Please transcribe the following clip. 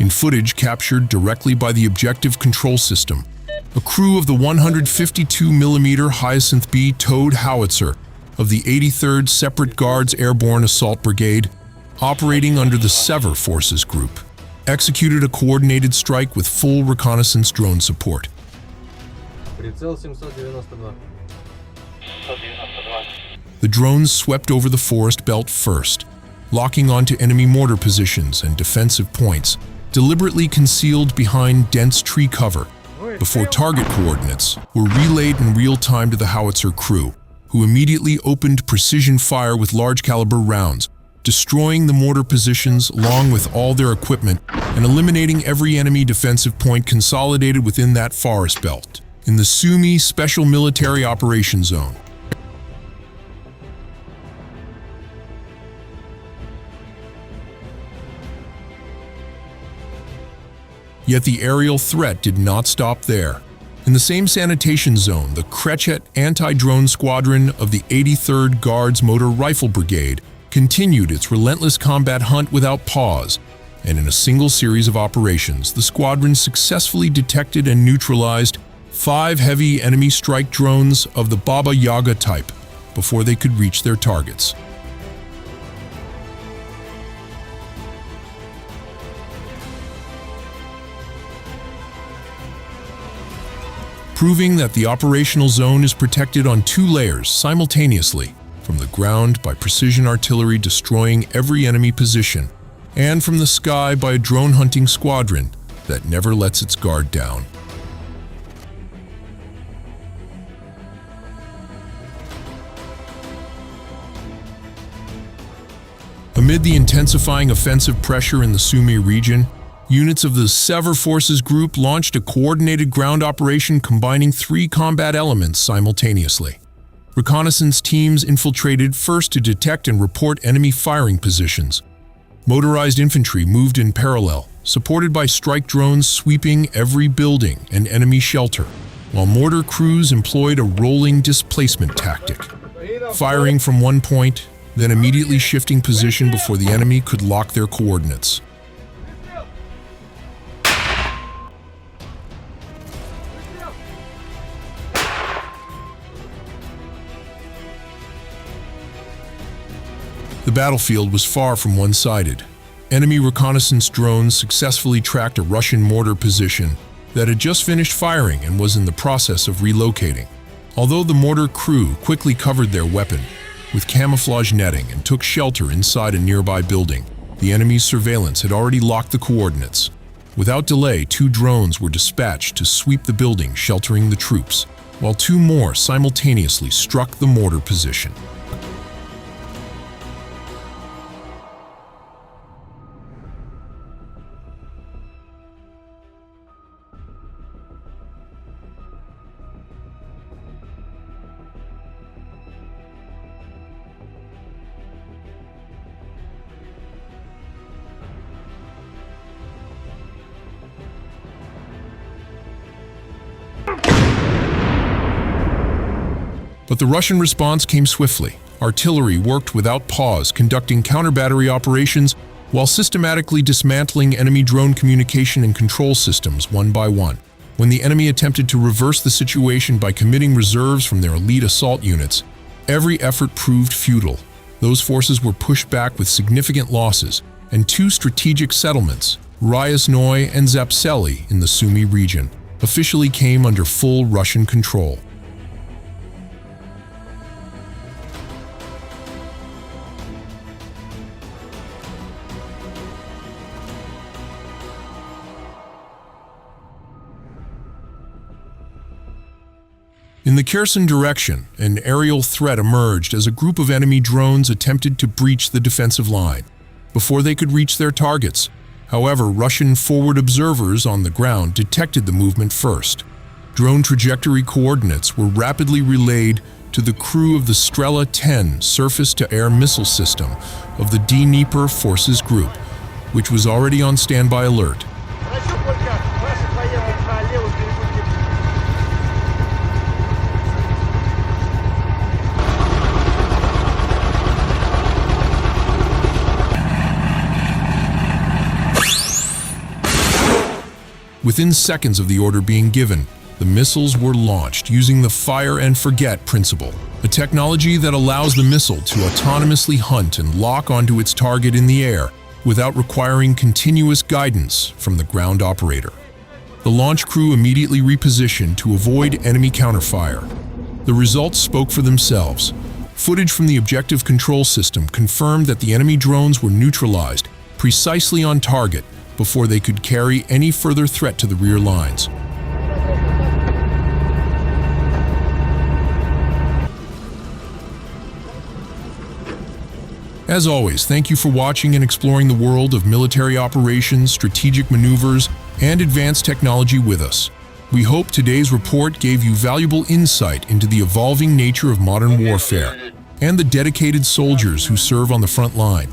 In footage captured directly by the objective control system, a crew of the 152mm Hyacinth-B towed howitzer of the 83rd Separate Guards Airborne Assault Brigade, operating under the Sever forces group, executed a coordinated strike with full reconnaissance drone support. Прицел 792. The drones swept over the forest belt first, locking onto enemy mortar positions and defensive points, deliberately concealed behind dense tree cover, before target coordinates were relayed in real time to the howitzer crew, who immediately opened precision fire with large-caliber rounds, destroying the mortar positions along with all their equipment and eliminating every enemy defensive point consolidated within that forest belt, in the Sumy Special Military Operations Zone. Yet the aerial threat did not stop there. In the same sanitation zone, the Krechhet anti-drone squadron of the 83rd Guards Motor Rifle Brigade continued its relentless combat hunt without pause, and in a single series of operations, the squadron successfully detected and neutralized 5 heavy enemy strike drones of the Baba Yaga type before they could reach their targets. Proving that the operational zone is protected on 2 layers simultaneously, from the ground by precision artillery destroying every enemy position, and from the sky by a drone hunting squadron that never lets its guard down. Amid the intensifying offensive pressure in the Sumy region, units of the Sever Forces Group launched a coordinated ground operation combining 3 combat elements simultaneously. Reconnaissance teams infiltrated first to detect and report enemy firing positions. Motorized infantry moved in parallel, supported by strike drones sweeping every building and enemy shelter, while mortar crews employed a rolling displacement tactic, firing from one point, then immediately shifting position before the enemy could lock their coordinates. The battlefield was far from one-sided. Enemy reconnaissance drones successfully tracked a Russian mortar position that had just finished firing and was in the process of relocating. Although the mortar crew quickly covered their weapon with camouflage netting and took shelter inside a nearby building, the enemy's surveillance had already locked the coordinates. Without delay, 2 drones were dispatched to sweep the building sheltering the troops, while 2 more simultaneously struck the mortar position. But the Russian response came swiftly. Artillery worked without pause, conducting counter-battery operations while systematically dismantling enemy drone communication and control systems one by one. When the enemy attempted to reverse the situation by committing reserves from their elite assault units, every effort proved futile. Those forces were pushed back with significant losses, and 2 strategic settlements, Ryasnoye and Zapsellye in the Sumy region, officially came under full Russian control. In the Kherson direction, an aerial threat emerged as a group of enemy drones attempted to breach the defensive line before they could reach their targets. However, Russian forward observers on the ground detected the movement first. Drone trajectory coordinates were rapidly relayed to the crew of the Strela 10 surface-to-air missile system of the Dnepr Forces Group, which was already on standby alert. Within seconds of the order being given, the missiles were launched using the fire and forget principle, a technology that allows the missile to autonomously hunt and lock onto its target in the air without requiring continuous guidance from the ground operator. The launch crew immediately repositioned to avoid enemy counterfire. The results spoke for themselves. Footage from the objective control system confirmed that the enemy drones were neutralized precisely on target before they could carry any further threat to the rear lines. As always, thank you for watching and exploring the world of military operations, strategic maneuvers, and advanced technology with us. We hope today's report gave you valuable insight into the evolving nature of modern warfare and the dedicated soldiers who serve on the front line.